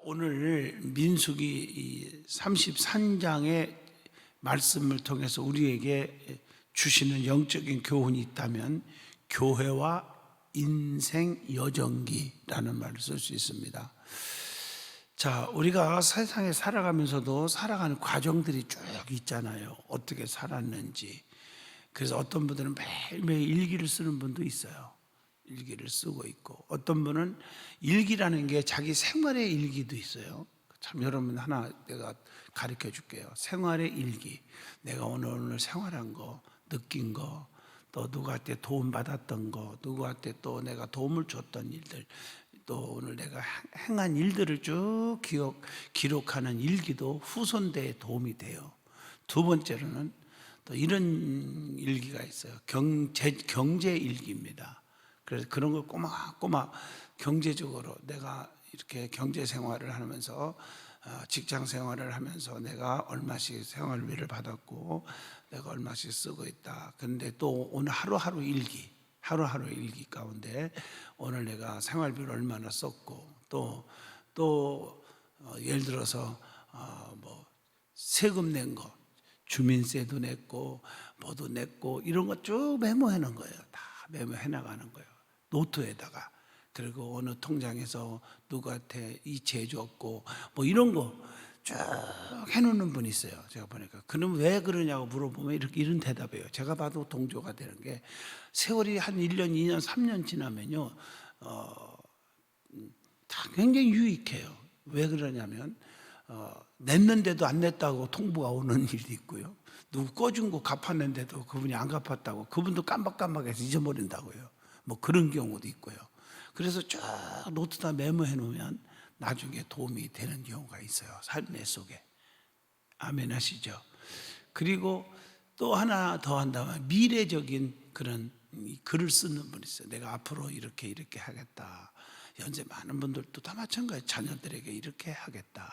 오늘 민수기 33장의 말씀을 통해서 우리에게 주시는 영적인 교훈이 있다면 교회와 인생 여정기라는 말을 쓸 수 있습니다. 자, 우리가 세상에 살아가면서도 살아가는 과정들이 쭉 있잖아요. 어떻게 살았는지. 그래서 어떤 분들은 매일매일 일기를 쓰는 분도 있어요. 일기를 쓰고 있고, 어떤 분은 일기라는 게 자기 생활의 일기도 있어요. 참, 여러분 하나 내가 가르쳐 줄게요. 생활의 일기. 내가 오늘 생활한 거, 느낀 거, 또 누구한테 도움 받았던 거, 누구한테 또 내가 도움을 줬던 일들, 또 오늘 내가 행한 일들을 쭉 기록하는 일기도 후손대에 도움이 돼요. 두 번째로는 또 이런 일기가 있어요. 경제 일기입니다. 그래서 그런 걸 꼬마꼬마 경제적으로 내가 이렇게 경제 생활을 하면서, 직장 생활을 하면서 내가 얼마씩 생활비를 받았고 내가 얼마씩 쓰고 있다. 그런데 또 오늘 하루하루 일기 가운데 오늘 내가 생활비를 얼마나 썼고, 또 예를 들어서 뭐 세금 낸 거, 주민세도 냈고 뭐도 냈고, 이런 거 쭉 메모해 놓은 거예요. 다 메모해 나가는 거예요. 노트에다가. 그리고 어느 통장에서 누구한테 이체 줬고 뭐 이런 거 쭉 해놓는 분이 있어요. 제가 보니까. 그럼 왜 그러냐고 물어보면 이런 대답이에요. 제가 봐도 동조가 되는 게, 세월이 한 1년, 2년, 3년 지나면요, 다 굉장히 유익해요. 왜 그러냐면 냈는데도 안 냈다고 통보가 오는 일도 있고요. 누구 꺼준 거 갚았는데도 그분이 안 갚았다고, 그분도 깜박깜박해서 잊어버린다고요. 뭐 그런 경우도 있고요. 그래서 쭉 노트다 메모해 놓으면 나중에 도움이 되는 경우가 있어요. 삶의 속에. 아멘 하시죠. 그리고 또 하나 더 한다면 미래적인 그런 글을 쓰는 분이 있어요. 내가 앞으로 이렇게 하겠다. 현재 많은 분들도 다 마찬가지예요. 자녀들에게 이렇게 하겠다,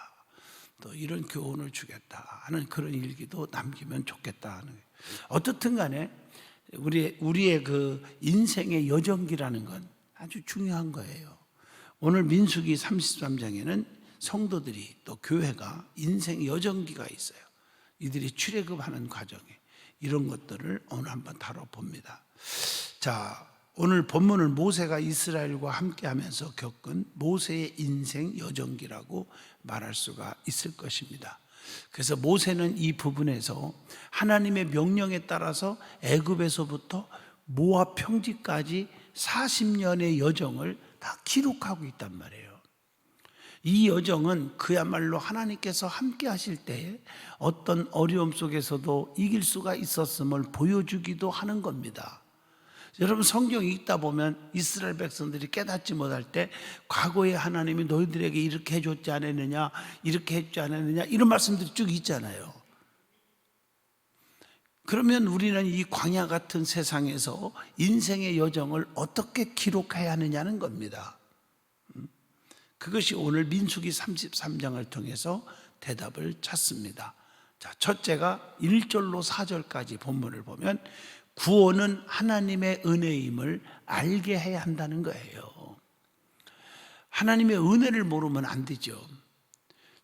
또 이런 교훈을 주겠다 하는 그런 일기도 남기면 좋겠다 하는 거예요. 어떻든 간에 우리의 그 인생의 여정기라는 건 아주 중요한 거예요. 오늘 민수기 33장에는 성도들이, 또 교회가 인생 여정기가 있어요. 이들이 출애굽하는 과정에 이런 것들을 오늘 한번 다뤄봅니다. 자, 오늘 본문을 모세가 이스라엘과 함께하면서 겪은 모세의 인생 여정기라고 말할 수가 있을 것입니다. 그래서 모세는 이 부분에서 하나님의 명령에 따라서 애굽에서부터 모압 평지까지 40년의 여정을 다 기록하고 있단 말이에요. 이 여정은 그야말로 하나님께서 함께 하실 때에 어떤 어려움 속에서도 이길 수가 있었음을 보여주기도 하는 겁니다. 여러분, 성경 읽다 보면 이스라엘 백성들이 깨닫지 못할 때 과거에 하나님이 너희들에게 이렇게 해줬지 않았느냐, 이렇게 했지 않았느냐, 이런 말씀들이 쭉 있잖아요. 그러면 우리는 이 광야 같은 세상에서 인생의 여정을 어떻게 기록해야 하느냐는 겁니다. 그것이 오늘 민수기 33장을 통해서 대답을 찾습니다. 자, 첫째가 1절로 4절까지 본문을 보면 구원은 하나님의 은혜임을 알게 해야 한다는 거예요. 하나님의 은혜를 모르면 안 되죠.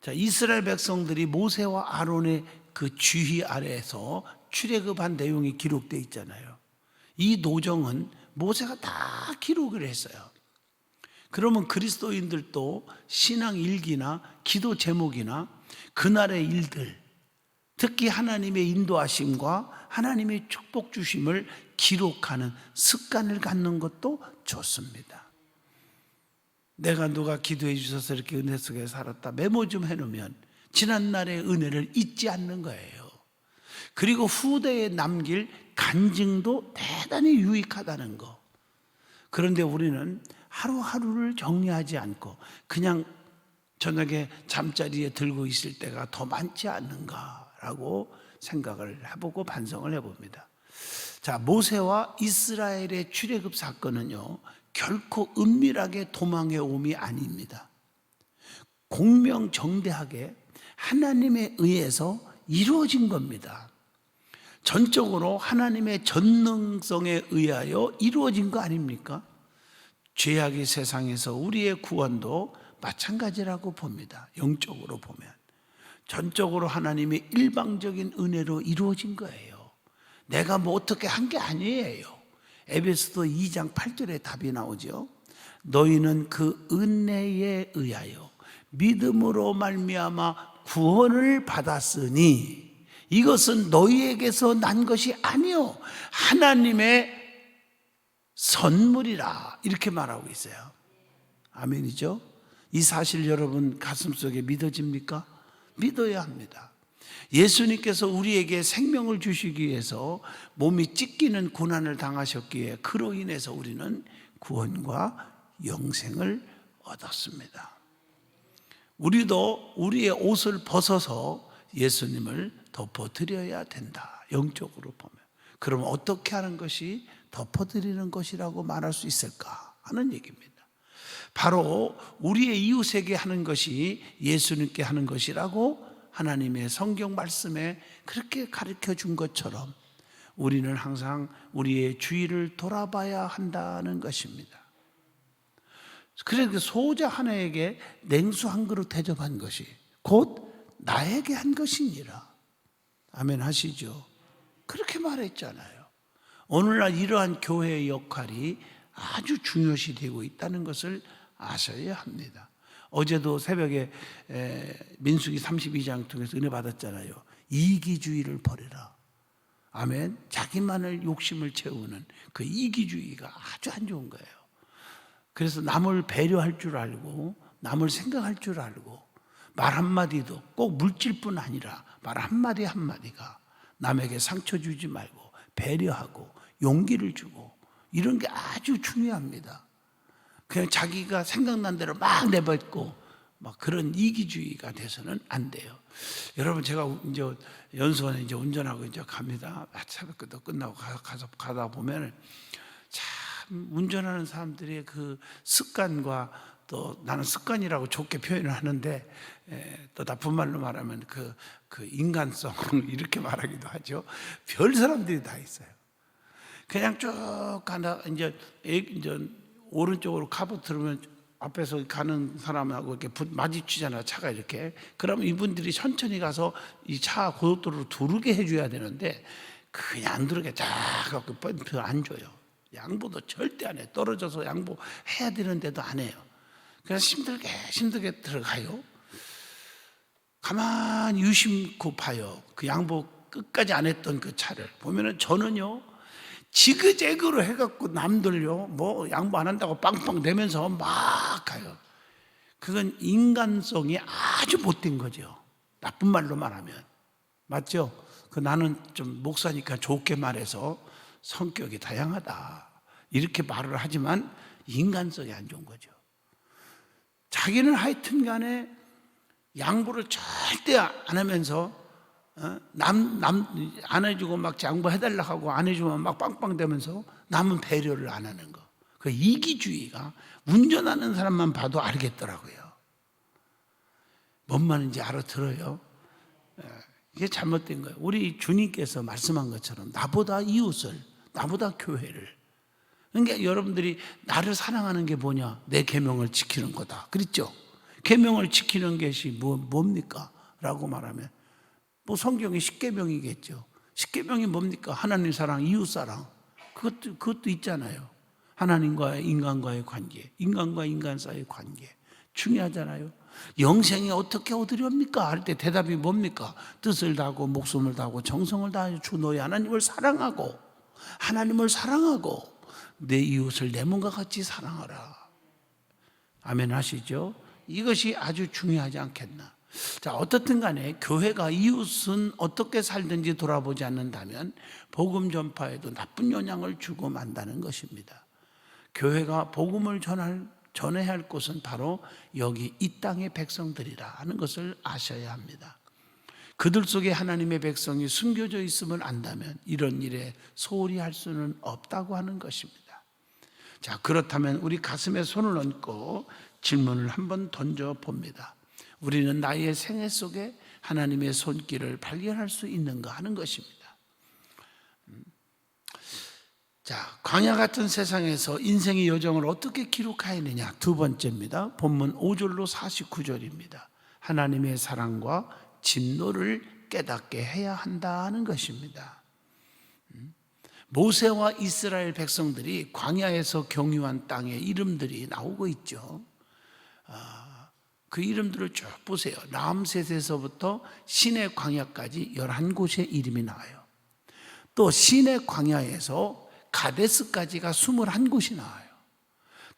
자, 이스라엘 백성들이 모세와 아론의 그 지휘 아래에서 출애굽한 내용이 기록되어 있잖아요. 이 노정은 모세가 다 기록을 했어요. 그러면 그리스도인들도 신앙 일기나 기도 제목이나 그날의 일들, 특히 하나님의 인도하심과 하나님의 축복 주심을 기록하는 습관을 갖는 것도 좋습니다. 내가 누가 기도해 주셔서 이렇게 은혜 속에 살았다, 메모 좀 해놓으면 지난날의 은혜를 잊지 않는 거예요. 그리고 후대에 남길 간증도 대단히 유익하다는 거. 그런데 우리는 하루하루를 정리하지 않고 그냥 저녁에 잠자리에 들고 있을 때가 더 많지 않는가라고 생각을 해보고 반성을 해봅니다. 자, 모세와 이스라엘의 출애굽 사건은요, 결코 은밀하게 도망해 옴이 아닙니다. 공명정대하게 하나님에 의해서 이루어진 겁니다. 전적으로 하나님의 전능성에 의하여 이루어진 거 아닙니까? 죄악의 세상에서 우리의 구원도 마찬가지라고 봅니다. 영적으로 보면 전적으로 하나님의 일방적인 은혜로 이루어진 거예요. 내가 뭐 어떻게 한 게 아니에요. 에베소서 2장 8절에 답이 나오죠. 너희는 그 은혜에 의하여 믿음으로 말미암아 구원을 받았으니 이것은 너희에게서 난 것이 아니요 하나님의 선물이라, 이렇게 말하고 있어요. 아멘이죠? 이 사실 여러분 가슴속에 믿어집니까? 믿어야 합니다. 예수님께서 우리에게 생명을 주시기 위해서 몸이 찢기는 고난을 당하셨기에 그로 인해서 우리는 구원과 영생을 얻었습니다. 우리도 우리의 옷을 벗어서 예수님을 덮어드려야 된다. 영적으로 보면. 그럼 어떻게 하는 것이 덮어드리는 것이라고 말할 수 있을까 하는 얘기입니다. 바로 우리의 이웃에게 하는 것이 예수님께 하는 것이라고 하나님의 성경 말씀에 그렇게 가르쳐 준 것처럼 우리는 항상 우리의 주위를 돌아봐야 한다는 것입니다. 그래서 소자 하나에게 냉수 한 그릇 대접한 것이 곧 나에게 한 것이니라. 아멘 하시죠? 그렇게 말했잖아요. 오늘날 이러한 교회의 역할이 아주 중요시 되고 있다는 것을 아셔야 합니다. 어제도 새벽에 민수기 32장 통해서 은혜 받았잖아요. 이기주의를 버려라. 아멘. 자기만을 욕심을 채우는 그 이기주의가 아주 안 좋은 거예요. 그래서 남을 배려할 줄 알고 남을 생각할 줄 알고 말 한마디도 꼭 물질뿐 아니라 말 한마디 한마디가 남에게 상처 주지 말고 배려하고 용기를 주고 이런 게 아주 중요합니다. 그냥 자기가 생각난 대로 막 내뱉고 막 그런 이기주의가 돼서는 안 돼요. 여러분 제가 이제 연수원에 이제 운전하고 이제 갑니다. 새벽도 끝나고 가다 보면 참 운전하는 사람들의 그 습관과 또 나는 습관이라고 좋게 표현을 하는데 또 나쁜 말로 말하면 그 인간성을 이렇게 말하기도 하죠. 별 사람들이 다 있어요. 그냥 쭉 가다 이제 오른쪽으로 카브 들으면 앞에서 가는 사람하고 이렇게 마주치잖아요. 차가 이렇게. 그러면 이분들이 천천히 가서 이 차 고속도로로 두르게 해줘야 되는데 그냥 안 두르게 쫙 갖고 뻔뻔 안 줘요. 양보도 절대 안 해요. 떨어져서 양보해야 되는데도 안 해요. 그래서 힘들게 들어가요. 가만히 유심코 봐요. 그 양보 끝까지 안 했던 그 차를 보면은 저는요 지그재그로 해갖고 남들요 뭐 양보 안 한다고 빵빵 내면서 막 가요. 그건 인간성이 아주 못된 거죠. 나쁜 말로 말하면 맞죠? 나는 좀 목사니까 좋게 말해서 성격이 다양하다 이렇게 말을 하지만 인간성이 안 좋은 거죠. 자기는 하여튼 간에 양보를 절대 안 하면서 안 해주고 막 양보해달라고 하고 안 해주면 막 빵빵대면서 남은 배려를 안 하는 거. 그 이기주의가 운전하는 사람만 봐도 알겠더라고요. 뭔 말인지 알아들어요. 이게 잘못된 거예요. 우리 주님께서 말씀한 것처럼 나보다 이웃을, 나보다 교회를. 그러니까 여러분들이 나를 사랑하는 게 뭐냐? 내 계명을 지키는 거다. 그랬죠? 계명을 지키는 것이 뭡니까? 라고 말하면 뭐 성경이 십계명이겠죠. 십계명이 뭡니까? 하나님 사랑, 이웃 사랑. 그것도 있잖아요. 하나님과의 인간과의 관계, 인간과 인간 사이의 관계 중요하잖아요. 영생이 어떻게 얻으렵니까? 할 때 대답이 뭡니까? 뜻을 다하고 목숨을 다하고 정성을 다하여 주 너희 하나님을 사랑하고 내 이웃을 내 몸과 같이 사랑하라. 아멘 하시죠? 이것이 아주 중요하지 않겠나. 자, 어떻든 간에 교회가 이웃은 어떻게 살든지 돌아보지 않는다면 복음 전파에도 나쁜 영향을 주고 만다는 것입니다. 교회가 복음을 전해야 할 곳은 바로 여기 이 땅의 백성들이라 하는 것을 아셔야 합니다. 그들 속에 하나님의 백성이 숨겨져 있음을 안다면 이런 일에 소홀히 할 수는 없다고 하는 것입니다. 자, 그렇다면 우리 가슴에 손을 얹고 질문을 한번 던져봅니다. 우리는 나의 생애 속에 하나님의 손길을 발견할 수 있는가 하는 것입니다. 자, 광야 같은 세상에서 인생의 여정을 어떻게 기록하였느냐. 두 번째입니다. 본문 5절로 49절입니다. 하나님의 사랑과 진노를 깨닫게 해야 한다는 것입니다. 모세와 이스라엘 백성들이 광야에서 경유한 땅의 이름들이 나오고 있죠. 그 이름들을 쭉 보세요. 람셋에서부터 시내 광야까지 11곳의 이름이 나와요. 또 시내 광야에서 가데스까지가 21곳이 나와요.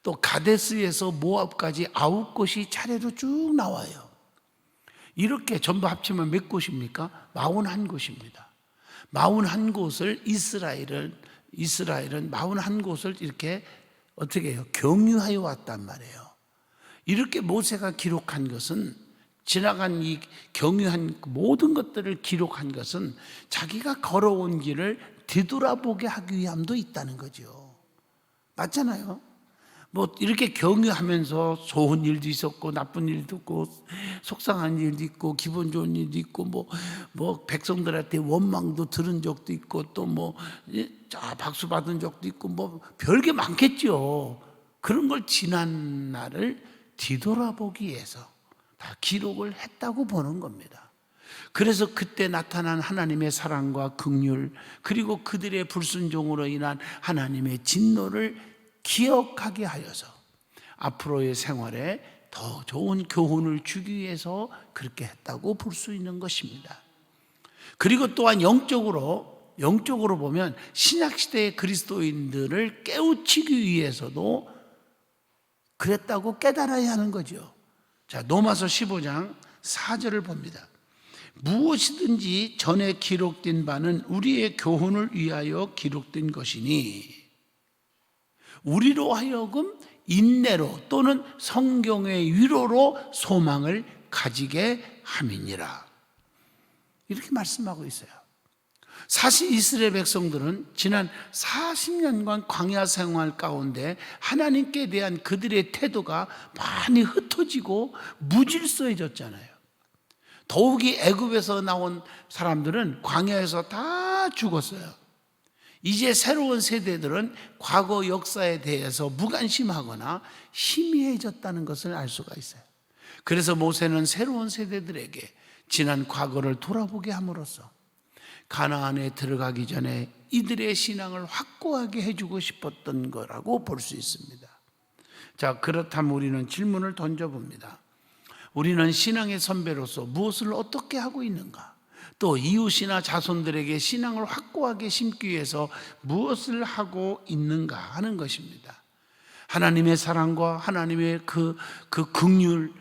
또 가데스에서 모압까지 9곳이 차례로 쭉 나와요. 이렇게 전부 합치면 몇 곳입니까? 41곳입니다. 41곳을 이스라엘은 41곳을 이렇게 어떻게 해요? 경유하여 왔단 말이에요. 이렇게 모세가 기록한 것은, 지나간 이 경유한 모든 것들을 기록한 것은 자기가 걸어온 길을 뒤돌아보게 하기 위함도 있다는 거죠. 맞잖아요. 뭐 이렇게 경유하면서 좋은 일도 있었고 나쁜 일도 있고 속상한 일도 있고 기분 좋은 일도 있고 뭐 백성들한테 원망도 들은 적도 있고 또 뭐 박수 받은 적도 있고 뭐 별게 많겠죠. 그런 걸 지난 날을 뒤돌아보기 위해서 다 기록을 했다고 보는 겁니다. 그래서 그때 나타난 하나님의 사랑과 긍휼, 그리고 그들의 불순종으로 인한 하나님의 진노를 기억하게 하여서 앞으로의 생활에 더 좋은 교훈을 주기 위해서 그렇게 했다고 볼 수 있는 것입니다. 그리고 또한 영적으로 보면 신약시대의 그리스도인들을 깨우치기 위해서도 그랬다고 깨달아야 하는 거죠. 자, 로마서 15장 4절을 봅니다. 무엇이든지 전에 기록된 바는 우리의 교훈을 위하여 기록된 것이니 우리로 하여금 인내로 또는 성경의 위로로 소망을 가지게 함이니라. 이렇게 말씀하고 있어요. 사실 이스라엘 백성들은 지난 40년간 광야 생활 가운데 하나님께 대한 그들의 태도가 많이 흩어지고 무질서해졌잖아요. 더욱이 애굽에서 나온 사람들은 광야에서 다 죽었어요. 이제 새로운 세대들은 과거 역사에 대해서 무관심하거나 희미해졌다는 것을 알 수가 있어요. 그래서 모세는 새로운 세대들에게 지난 과거를 돌아보게 함으로써 가나안에 들어가기 전에 이들의 신앙을 확고하게 해주고 싶었던 거라고 볼 수 있습니다. 자, 그렇다면 우리는 질문을 던져봅니다. 우리는 신앙의 선배로서 무엇을 어떻게 하고 있는가? 또 이웃이나 자손들에게 신앙을 확고하게 심기 위해서 무엇을 하고 있는가 하는 것입니다. 하나님의 사랑과 하나님의 그 긍휼,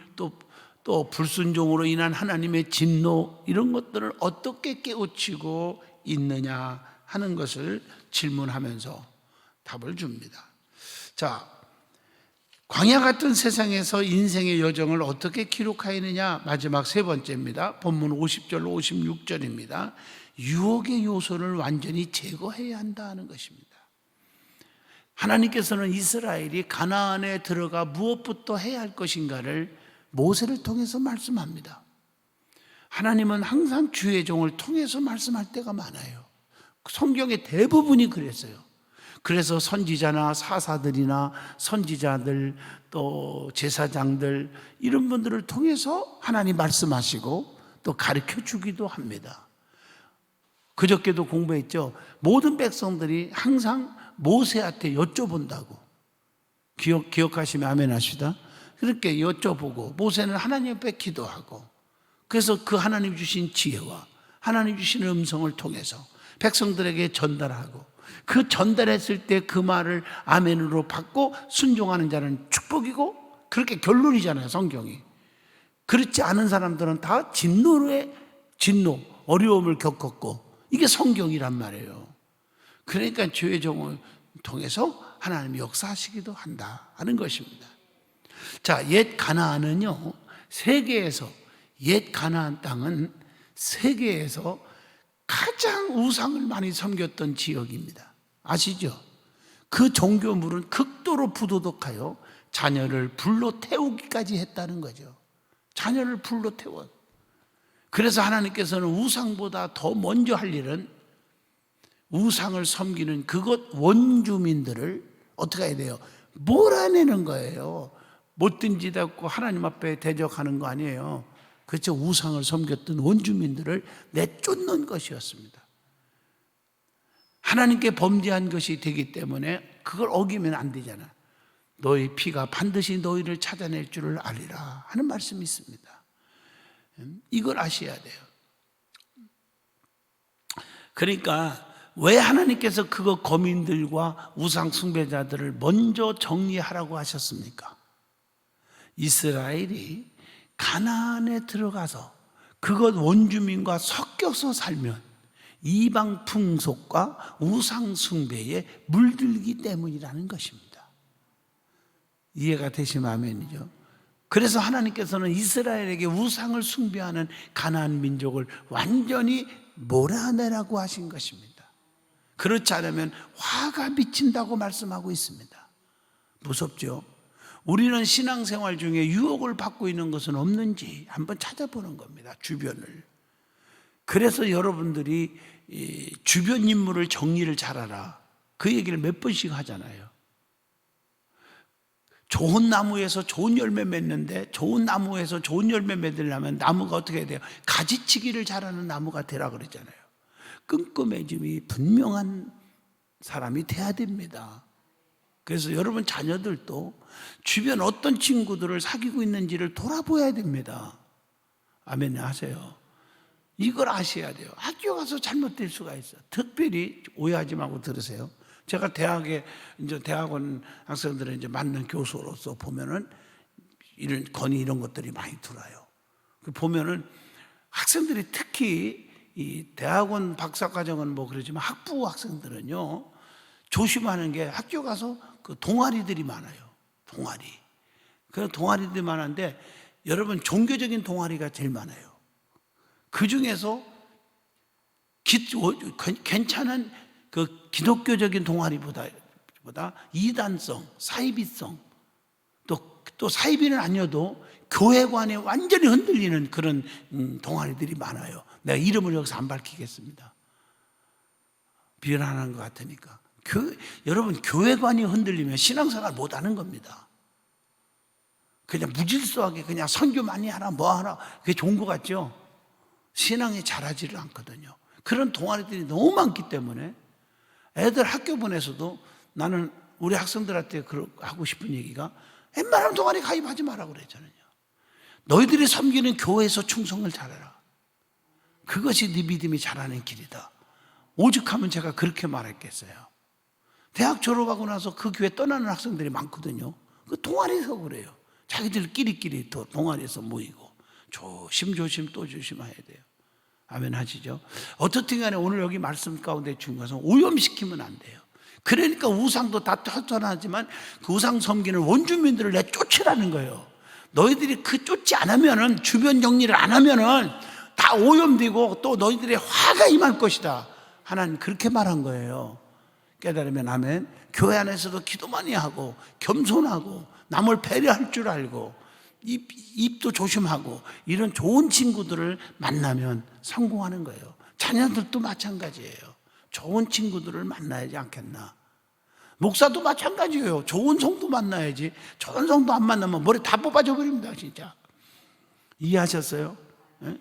또 불순종으로 인한 하나님의 진노, 이런 것들을 어떻게 깨우치고 있느냐 하는 것을 질문하면서 답을 줍니다. 자, 광야 같은 세상에서 인생의 여정을 어떻게 기록하였느냐, 마지막 세 번째입니다. 본문 50절로 56절입니다. 유혹의 요소를 완전히 제거해야 한다는 것입니다. 하나님께서는 이스라엘이 가나안에 들어가 무엇부터 해야 할 것인가를 모세를 통해서 말씀합니다. 하나님은 항상 주의 종을 통해서 말씀할 때가 많아요. 성경의 대부분이 그랬어요. 그래서 선지자나 사사들이나 선지자들 또 제사장들 이런 분들을 통해서 하나님 말씀하시고 또 가르쳐 주기도 합니다. 그저께도 공부했죠. 모든 백성들이 항상 모세한테 여쭤본다고. 기억하시면 아멘 하시다. 그렇게 여쭤보고 모세는 하나님 앞에 기도하고, 그래서 그 하나님 주신 지혜와 하나님 주신 음성을 통해서 백성들에게 전달하고, 그 전달했을 때 그 말을 아멘으로 받고 순종하는 자는 축복이고, 그렇게 결론이잖아요, 성경이. 그렇지 않은 사람들은 다 진노, 어려움을 겪었고, 이게 성경이란 말이에요. 그러니까 주의 종을 통해서 하나님이 역사하시기도 한다 하는 것입니다. 자, 옛 가나안은요, 옛 가나안 땅은 세계에서 가장 우상을 많이 섬겼던 지역입니다. 아시죠? 그 종교물은 극도로 부도덕하여 자녀를 불로 태우기까지 했다는 거죠. 자녀를 불로 태워. 그래서 하나님께서는 우상보다 더 먼저 할 일은 우상을 섬기는 그곳 원주민들을 어떻게 해야 돼요? 몰아내는 거예요. 못된 짓 하고 하나님 앞에 대적하는 거 아니에요. 그렇죠? 우상을 섬겼던 원주민들을 내쫓는 것이었습니다. 하나님께 범죄한 것이 되기 때문에 그걸 어기면 안 되잖아. 너희 피가 반드시 너희를 찾아낼 줄을 알리라 하는 말씀이 있습니다. 이걸 아셔야 돼요. 그러니까 왜 하나님께서 그거 거민들과 우상 숭배자들을 먼저 정리하라고 하셨습니까? 이스라엘이 가나안에 들어가서 그것 원주민과 섞여서 살면 이방 풍속과 우상 숭배에 물들기 때문이라는 것입니다. 이해가 되시면 아멘이죠. 그래서 하나님께서는 이스라엘에게 우상을 숭배하는 가나안 민족을 완전히 몰아내라고 하신 것입니다. 그렇지 않으면 화가 미친다고 말씀하고 있습니다. 무섭죠? 우리는 신앙생활 중에 유혹을 받고 있는 것은 없는지 한번 찾아보는 겁니다. 주변을. 그래서 여러분들이 주변 인물을 정리를 잘하라, 그 얘기를 몇 번씩 하잖아요. 좋은 나무에서 좋은 열매 맺는데, 좋은 나무에서 좋은 열매 맺으려면 나무가 어떻게 해야 돼요? 가지치기를 잘하는 나무가 되라 그러잖아요. 끈끈해짐이 분명한 사람이 돼야 됩니다. 그래서 여러분 자녀들도 주변 어떤 친구들을 사귀고 있는지를 돌아보아야 됩니다. 아멘 하세요. 이걸 아셔야 돼요. 학교 가서 잘못될 수가 있어요. 특별히 오해하지 말고 들으세요. 제가 대학에 이제 대학원 학생들을 이제 만난 교수로서 보면은 이런 건의 이런 것들이 많이 들어요. 보면은 학생들이 특히 이 대학원 박사과정은 뭐 그러지만 학부 학생들은요 조심하는 게 학교 가서 그 동아리들이 많아요. 동아리. 그 동아리들이 많은데 여러분 종교적인 동아리가 제일 많아요. 그 중에서 괜찮은 그 기독교적인 동아리보다 이단성, 사이비성, 또 사이비는 아니어도 교회관에 완전히 흔들리는 그런 동아리들이 많아요. 내가 이름을 여기서 안 밝히겠습니다. 비난하는 것 같으니까. 여러분 교회관이 흔들리면 신앙생활 못하는 겁니다. 그냥 무질서하게 그냥 선교 많이 하라 뭐 하라 그게 좋은 것 같죠? 신앙이 자라지를 않거든요. 그런 동아리들이 너무 많기 때문에 애들 학교 보내서도 나는 우리 학생들한테 하고 싶은 얘기가 웬만하면 동아리 가입하지 말라고 그랬잖아요. 너희들이 섬기는 교회에서 충성을 잘해라. 그것이 네 믿음이 자라는 길이다. 오죽하면 제가 그렇게 말했겠어요. 대학 졸업하고 나서 그 교회 떠나는 학생들이 많거든요. 그 동아리에서 그래요. 자기들끼리 또 동아리에서 모이고 조심 또 조심해야 돼요. 아멘 하시죠? 어떻든 간에 오늘 여기 말씀 가운데 중요한 것은 오염시키면 안 돼요. 그러니까 우상도 다 터전하지만 그 우상 섬기는 원주민들을 내쫓으라는 거예요. 너희들이 그 쫓지 않으면은 주변 정리를 안 하면은 다 오염되고 또 너희들의 화가 임할 것이다. 하나님 그렇게 말한 거예요. 깨달으면 아멘. 교회 안에서도 기도 많이 하고 겸손하고 남을 배려할 줄 알고 입도 조심하고 이런 좋은 친구들을 만나면 성공하는 거예요. 자녀들도 마찬가지예요. 좋은 친구들을 만나야지 않겠나. 목사도 마찬가지예요. 좋은 성도 만나야지. 좋은 성도 안 만나면 머리 다 뽑아져 버립니다. 진짜 이해하셨어요? 네?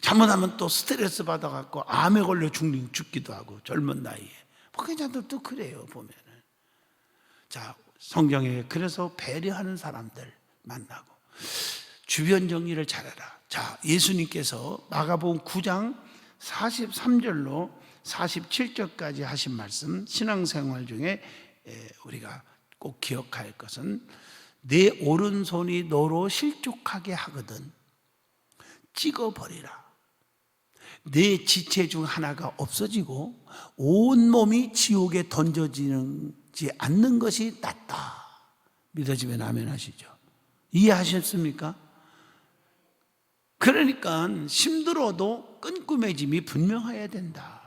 잘못하면 또 스트레스 받아갖고 암에 걸려 죽기도 하고 젊은 나이에 목회자들도 그래요. 보면은 자 성경에 그래서 배려하는 사람들 만나고 주변 정리를 잘해라. 자 예수님께서 마가복음 9장 43절로 47절까지 하신 말씀 신앙생활 중에 우리가 꼭 기억할 것은 내 오른손이 너로 실족하게 하거든 찍어버리라. 내 지체 중 하나가 없어지고 온몸이 지옥에 던져지지 않는 것이 낫다. 믿어지면 아멘 하시죠. 이해하셨습니까? 그러니까 힘들어도 끈끈해짐이 분명해야 된다.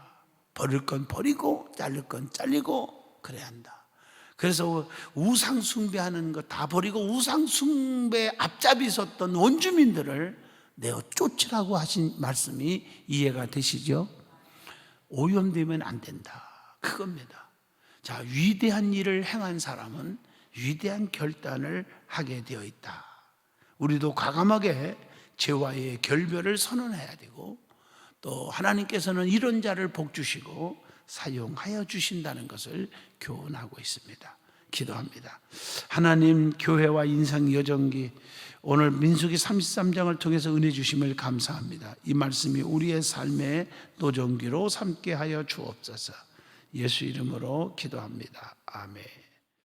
버릴 건 버리고 자를 건 잘리고 그래야 한다. 그래서 우상 숭배하는 거 다 버리고 우상 숭배 앞잡이 섰던 원주민들을 내어 쫓으라고 하신 말씀이 이해가 되시죠? 오염되면 안 된다. 그겁니다. 자, 위대한 일을 행한 사람은 위대한 결단을 하게 되어 있다. 우리도 과감하게 죄와의 결별을 선언해야 되고, 또 하나님께서는 이런 자를 복 주시고 사용하여 주신다는 것을 교훈하고 있습니다. 기도합니다. 하나님, 교회와 인생 여정기 오늘 민수기 33장을 통해서 은혜 주심을 감사합니다. 이 말씀이 우리의 삶의 노정기로 삼게 하여 주옵소서. 예수 이름으로 기도합니다. 아멘.